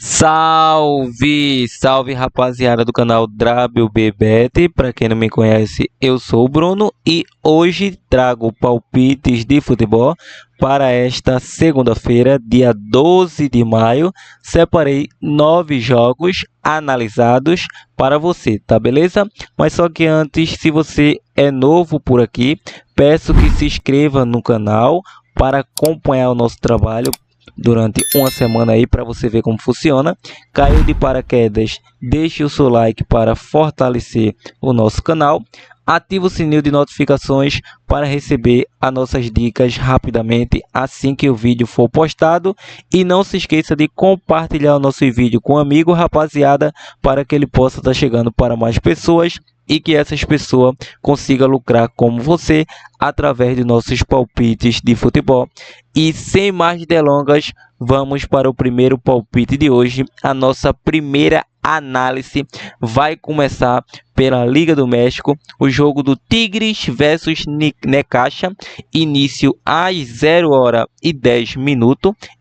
Salve, salve rapaziada do canal WBBet. Para quem não me conhece, eu sou o Bruno e hoje trago palpites de futebol para esta segunda-feira, dia 12 de maio. Separei 9 jogos analisados para você, tá beleza? Mas só que antes, se você é novo por aqui, peço que se inscreva no canal para acompanhar o nosso trabalho durante uma semana aí para você ver como funciona. Caiu de paraquedas, deixe o seu like para fortalecer o nosso canal. Ative o sininho de notificações para receber as nossas dicas rapidamente assim que o vídeo for postado. E não se esqueça de compartilhar o nosso vídeo com um amigo, rapaziada, para que ele possa estar chegando para mais pessoas e que essas pessoas consigam lucrar como você através de nossos palpites de futebol. E sem mais delongas, vamos para o primeiro palpite de hoje. A nossa primeira análise vai começar pela Liga do México, o jogo do Tigres versus Necaxa, início às 0h10.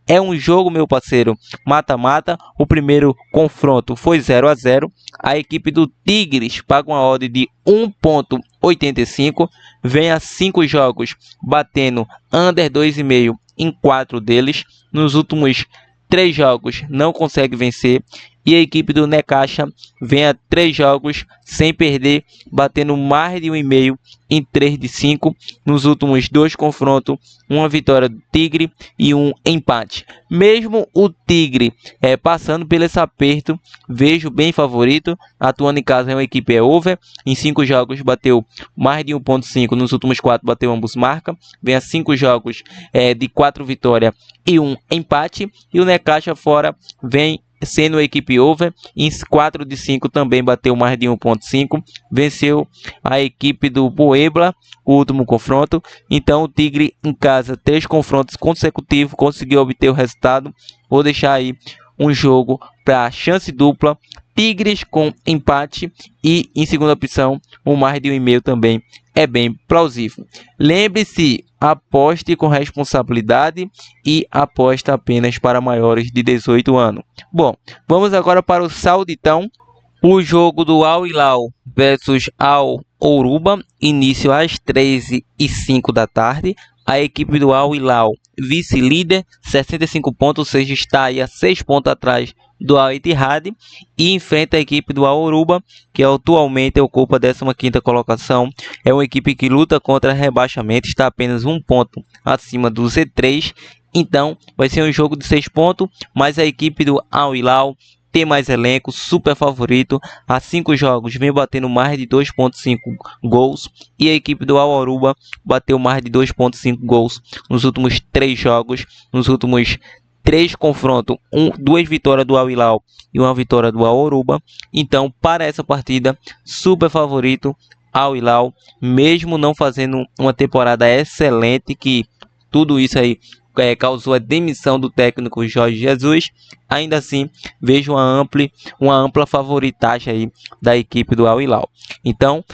É um jogo, meu parceiro, mata-mata. O primeiro confronto foi 0-0. A equipe do Tigres paga uma odd de 1,85. Vem a 5 jogos batendo under 2,5 em 4 deles. Nos últimos 3 jogos não consegue vencer. E a equipe do Necaxa vem a 3 jogos sem perder, batendo mais de 1,5 em 3 de 5. Nos últimos 2 confrontos, uma vitória do Tigre e um empate. Mesmo o Tigre passando pelo esse aperto, vejo bem favorito. Atuando em casa é uma equipe over. Em 5 jogos bateu mais de 1,5. Nos últimos 4 bateu ambos marca. Vem a 5 jogos de 4 vitórias e um empate. E o Necaxa fora vem sendo a equipe over, em 4 de 5 também bateu mais de 1,5, venceu a equipe do Puebla, o último confronto. Então o Tigre em casa, 3 confrontos consecutivos, conseguiu obter o resultado. Vou deixar aí um jogo para chance dupla, Tigres com empate, e em segunda opção, o mais de 1,5 também é bem plausível. Lembre-se, aposte com responsabilidade e aposta apenas para maiores de 18 anos. Bom, vamos agora para o Sauditão. O jogo do Al Hilal versus Al Orouba, início às 13h05 da tarde. A equipe do Al Hilal, vice-líder, 65 pontos, ou seja, está aí a 6 pontos atrás do Al Ittihad, e enfrenta a equipe do Al Orouba, que atualmente ocupa a 15ª colocação. É uma equipe que luta contra rebaixamento, está apenas 1 ponto acima do Z3. Então vai ser um jogo de 6 pontos, mas a equipe do Al Hilal tem mais elenco, super favorito. Há 5 jogos vem batendo mais de 2,5 gols. E a equipe do Al Orouba bateu mais de 2,5 gols nos últimos 3 jogos. Nos últimos 3 confrontos, 2 vitórias do Al Hilal e uma vitória do Al Orouba. Então, para essa partida, super favorito Al Hilal, mesmo não fazendo uma temporada excelente, que tudo isso aí causou a demissão do técnico Jorge Jesus. Ainda assim, vejo uma ampla favoritagem aí da equipe do Al Hilal. Então,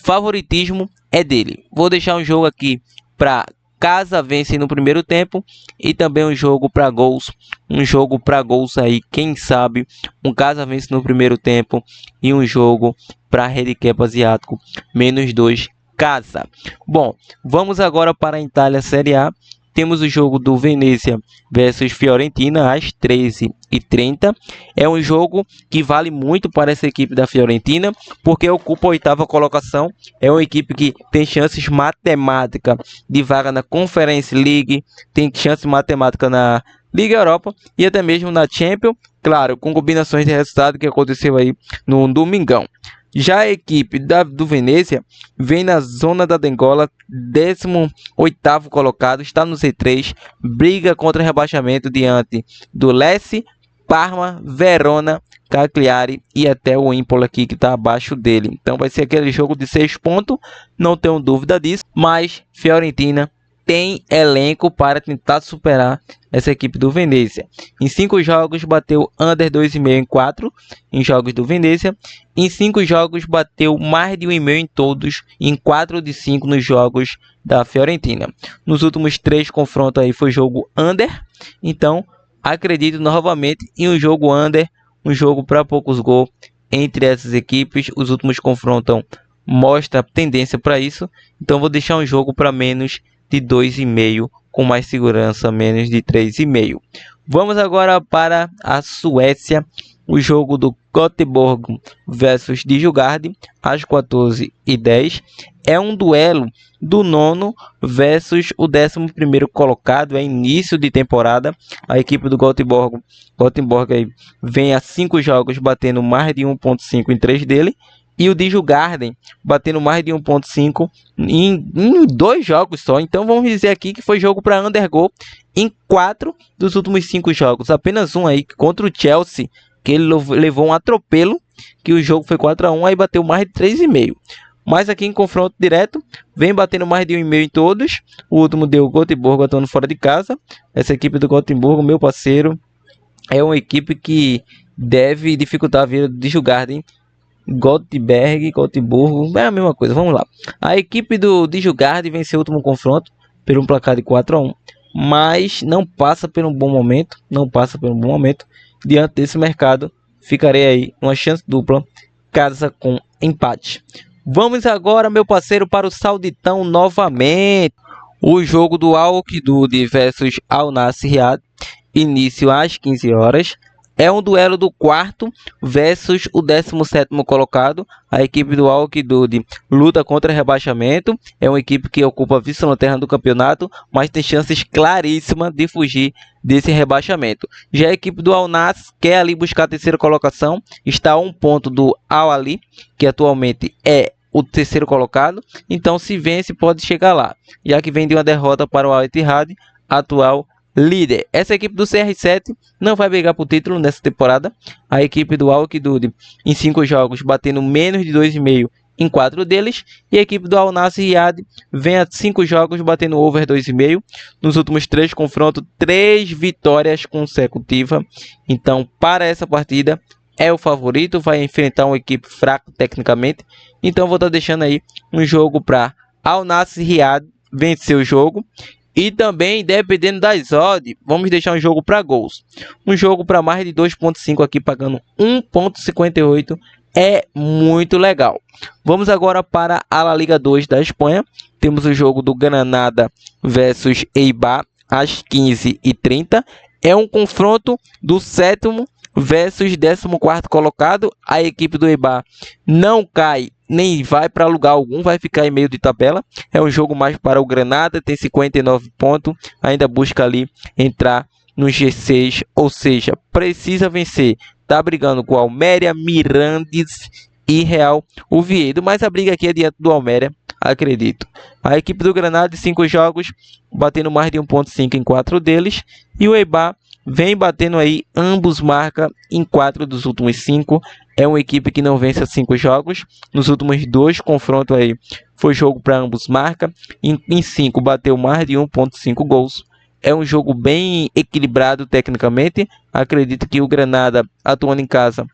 favoritismo é dele. Vou deixar um jogo aqui para casa vence no primeiro tempo e também um jogo para gols. Um jogo para gols aí, quem sabe, um casa vence no primeiro tempo e um jogo para handicap asiático, -2 casa. Bom, vamos agora para a Itália Série A. Temos o jogo do Venezia versus Fiorentina às 13h30. É um jogo que vale muito para essa equipe da Fiorentina, porque ocupa a 8ª colocação. É uma equipe que tem chances matemáticas de vaga na Conference League, tem chance matemática na Liga Europa e até mesmo na Champions. Claro, com combinações de resultado que aconteceu aí no domingão. Já a equipe do Venezia vem na zona da degola, 18º colocado, está no Z3, briga contra rebaixamento diante do Lecce, Parma, Verona, Cagliari e até o Empoli aqui que está abaixo dele. Então vai ser aquele jogo de 6 pontos, não tenho dúvida disso, mas Fiorentina tem elenco para tentar superar essa equipe do Venezia. Em 5 jogos bateu under 2,5 em 4 em jogos do Venezia. Em 5 jogos bateu mais de 1,5 em todos, em 4 de 5 nos jogos da Fiorentina. Nos últimos 3 confrontos aí foi jogo under. Então acredito novamente em um jogo under, um jogo para poucos gols entre essas equipes. Os últimos confrontos mostram tendência para isso, então vou deixar um jogo para menos de 2,5, com mais segurança, menos de 3,5. Vamos agora para a Suécia, o jogo do Göteborg versus Djurgården, às 14h10. É um duelo do nono versus o 11º colocado, é início de temporada. A equipe do Göteborg aí vem a 5 jogos batendo mais de 1,5 em 3 dele. E o Djurgården batendo mais de 1,5 em 2 jogos só. Então vamos dizer aqui que foi jogo para undergol em 4 dos últimos 5 jogos. Apenas um aí contra o Chelsea, que ele levou um atropelo, que o jogo foi 4-1, aí bateu mais de 3,5. Mas aqui em confronto direto, vem batendo mais de 1,5 em todos. O último deu o Göteborg atuando fora de casa. Essa equipe do Göteborg, meu parceiro, é uma equipe que deve dificultar a vida do Djurgården. Göteborg, é a mesma coisa, vamos lá. A equipe do Djurgården venceu o último confronto por um placar de 4-1, mas não passa por um bom momento, diante desse mercado. Ficarei aí uma chance dupla, casa com empate. Vamos agora, meu parceiro, para o Sauditão novamente. O jogo do Al-Kidud versus Al-Nassr Riad, início às 15 horas. É um duelo do 4º versus o 17º colocado. A equipe do Al-Kidud luta contra rebaixamento. É uma equipe que ocupa a vice-lanterna do campeonato, mas tem chances claríssimas de fugir desse rebaixamento. Já a equipe do Al-Nassr quer ali buscar a terceira colocação. Está a 1 ponto do Al-Ahly, que atualmente é o 3º colocado. Então, se vence, pode chegar lá, já que vem de uma derrota para o Al-Ittihad, atual líder. Essa equipe do CR7 não vai brigar por título nessa temporada. A equipe do Al-Kidud em 5 jogos batendo menos de 2,5 em 4 deles. E a equipe do Al-Nassr Riad vem a 5 jogos batendo over 2,5. Nos últimos 3 confrontos, 3 vitórias consecutivas. Então, para essa partida, é o favorito. Vai enfrentar uma equipe fraca tecnicamente. Então, vou estar deixando aí um jogo para Al-Nassr Riad vencer o jogo. E também, dependendo das odds, vamos deixar um jogo para gols. Um jogo para mais de 2,5 aqui, pagando 1,58. É muito legal. Vamos agora para a La Liga 2 da Espanha. Temos o jogo do Granada versus Eibar, às 15h30. É um confronto do 7º versus 14º colocado. A equipe do Eibar não cai nem vai para lugar algum, vai ficar em meio de tabela. É um jogo mais para o Granada, tem 59 pontos, ainda busca ali entrar no G6, ou seja, precisa vencer. Tá brigando com Almeria, Mirandes e Real Oviedo, mas a briga aqui é diante do Almeria, acredito. A equipe do Granada, 5 jogos, batendo mais de 1,5 em 4 deles, e o Eibar vem batendo aí, ambos marcam em 4 dos últimos 5. É uma equipe que não vence a 5 jogos. Nos últimos 2 confrontos aí, foi jogo para ambos marca. Em 5 bateu mais de 1,5 gols. É um jogo bem equilibrado tecnicamente. Acredito que o Granada, atuando em casa,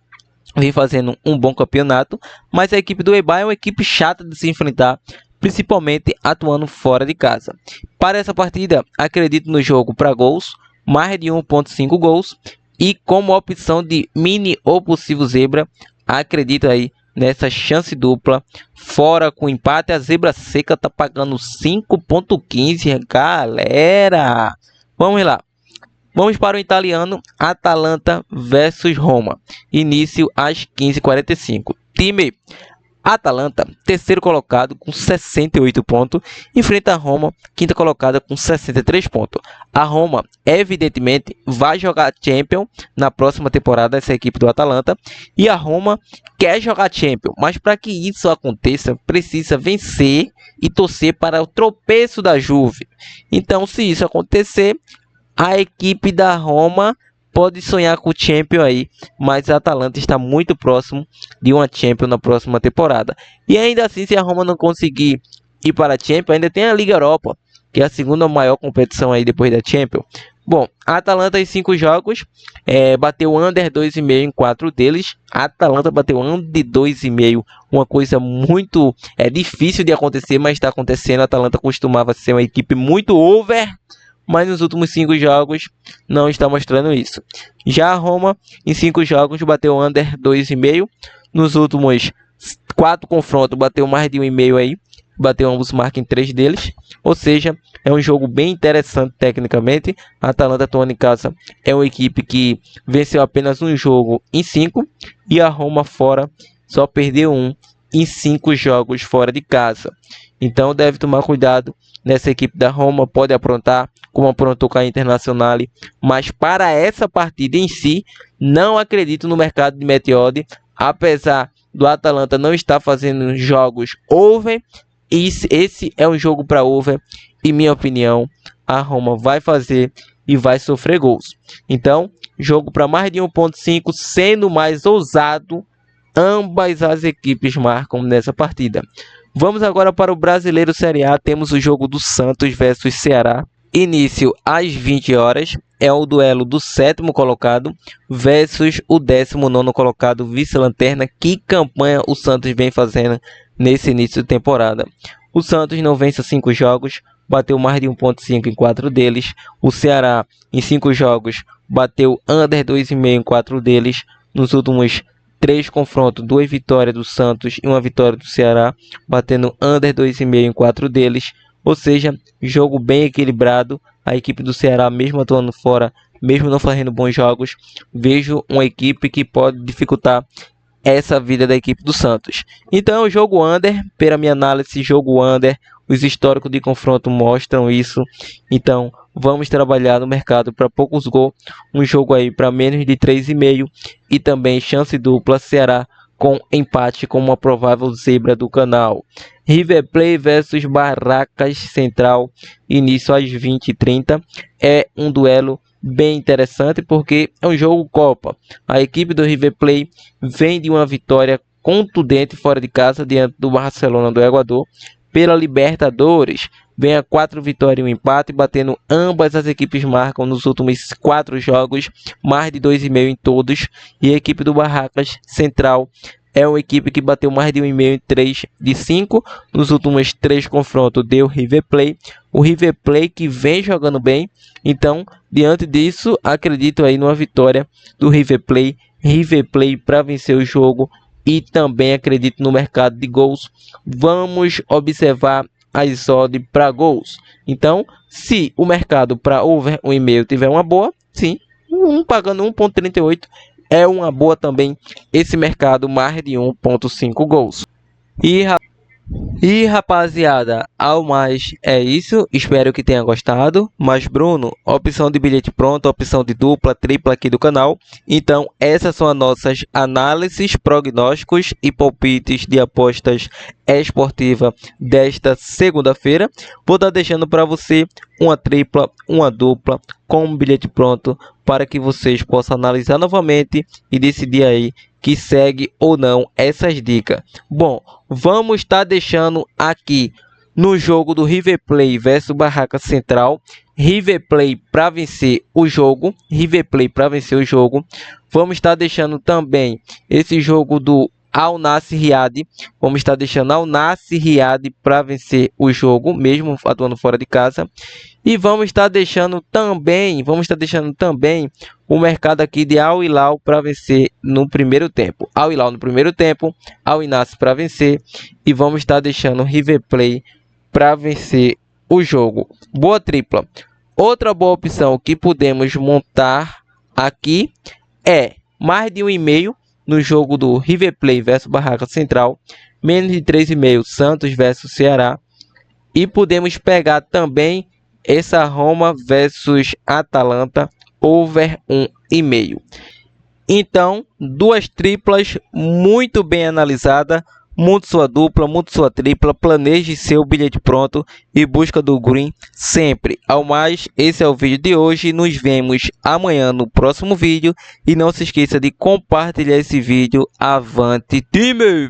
vem fazendo um bom campeonato. Mas a equipe do Eibar é uma equipe chata de se enfrentar, principalmente atuando fora de casa. Para essa partida, acredito no jogo para gols, mais de 1,5 gols. E como opção de mini ou possível zebra, acredito aí nessa chance dupla. Fora com empate, a zebra seca tá pagando 5,15, galera. Vamos lá. Vamos para o italiano, Atalanta versus Roma. Início às 15h45. Time Atalanta, 3º colocado com 68 pontos, enfrenta a Roma, 5ª colocada com 63 pontos. A Roma, evidentemente, vai jogar Champions na próxima temporada, essa equipe do Atalanta, e a Roma quer jogar Champions, mas para que isso aconteça, precisa vencer e torcer para o tropeço da Juve. Então, se isso acontecer, a equipe da Roma pode sonhar com o Champions aí, mas a Atalanta está muito próximo de uma Champions na próxima temporada. E ainda assim, se a Roma não conseguir ir para a Champions, ainda tem a Liga Europa, que é a segunda maior competição aí depois da Champions. Bom, a Atalanta em 5 jogos, bateu under 2,5 em 4 deles. A Atalanta bateu under 2,5, uma coisa muito difícil de acontecer, mas está acontecendo. A Atalanta costumava ser uma equipe muito over, mas nos últimos 5 jogos não está mostrando isso. Já a Roma, em 5 jogos, bateu under 2,5. Nos últimos 4 confrontos, bateu mais de 1,5 aí. Bateu ambos marcas em 3 deles. Ou seja, é um jogo bem interessante tecnicamente. A Atalanta atuando em casa é uma equipe que venceu apenas um jogo em 5. E a Roma fora só perdeu um em 5 jogos fora de casa. Então deve tomar cuidado nessa equipe da Roma. Pode aprontar como aprontou com a Internacional. Mas para essa partida em si, não acredito no mercado de Meteode. Apesar do Atalanta não estar fazendo jogos over. Esse é um jogo para over. E minha opinião, a Roma vai fazer e vai sofrer gols. Então, jogo para mais de 1,5, sendo mais ousado, ambas as equipes marcam nessa partida. Vamos agora para o Brasileiro Série A. Temos o jogo do Santos versus Ceará. Início às 20 horas. É o duelo do 7º colocado versus o 19º colocado, vice-lanterna. Que campanha o Santos vem fazendo nesse início de temporada. O Santos não vence 5 jogos, bateu mais de 1,5 em 4 deles. O Ceará, em 5 jogos, bateu under 2,5 em 4 deles. Nos últimos 3 confrontos, 2 vitórias do Santos e 1 vitória do Ceará, batendo under 2,5 em 4 deles. Ou seja, jogo bem equilibrado. A equipe do Ceará, mesmo atuando fora, mesmo não fazendo bons jogos, vejo uma equipe que pode dificultar essa vida da equipe do Santos. Então, o jogo under, pela minha análise, jogo under. Os históricos de confronto mostram isso. Então, vamos trabalhar no mercado para poucos gols. Um jogo aí para menos de 3,5. E também chance dupla Ceará com empate com uma provável zebra do canal. River Plate versus Barracas Central. Início às 20h30. É um duelo bem interessante porque é um jogo Copa. A equipe do River Plate vem de uma vitória contundente fora de casa diante do Barcelona do Equador pela Libertadores. Vem a 4 vitórias e um empate, batendo ambas as equipes marcam nos últimos 4 jogos, mais de 2,5 em todos. E a equipe do Barracas Central é uma equipe que bateu mais de 1,5 em 3 de 5. Nos últimos 3 confrontos deu River Plate. O River Plate que vem jogando bem. Então, diante disso, acredito aí numa vitória do River Plate. River Plate para vencer o jogo. E também acredito no mercado de gols. Vamos observar as odds para gols. Então, se o mercado para over 1,5 tiver uma boa, sim, pagando 1,38 é uma boa também esse mercado, mais de 1,5 gols. E rapaziada, ao mais é isso, espero que tenha gostado. Mas Bruno, opção de bilhete pronto, opção de dupla, tripla aqui do canal. Então essas são as nossas análises, prognósticos e palpites de apostas esportiva desta segunda-feira. Vou estar deixando para você uma tripla, uma dupla com um bilhete pronto para que vocês possam analisar novamente e decidir aí que segue ou não essas dicas. Bom, vamos estar deixando aqui no jogo do River Plate versus Barraca Central. River Plate para vencer o jogo. River Plate para vencer o jogo. Vamos estar deixando também esse jogo do Al Nassr Riad. Vamos estar deixando Al Nassr Riad para vencer o jogo, mesmo atuando fora de casa. E vamos estar deixando também, o mercado aqui de Al Hilal para vencer no primeiro tempo. Al Hilal no primeiro tempo, Al Nassr para vencer. E vamos estar deixando o River Plate para vencer o jogo. Boa tripla. Outra boa opção que podemos montar aqui é mais de 1,5 no jogo do River Plate versus Barraca Central. Menos de 3,5 Santos versus Ceará. E podemos pegar também essa Roma versus Atalanta, over 1,5. Então, duas triplas muito bem analisadas. Monte sua dupla, monte sua tripla, planeje seu bilhete pronto e busca do green sempre. Ao mais, esse é o vídeo de hoje. Nos vemos amanhã no próximo vídeo. E não se esqueça de compartilhar esse vídeo. Avante, time!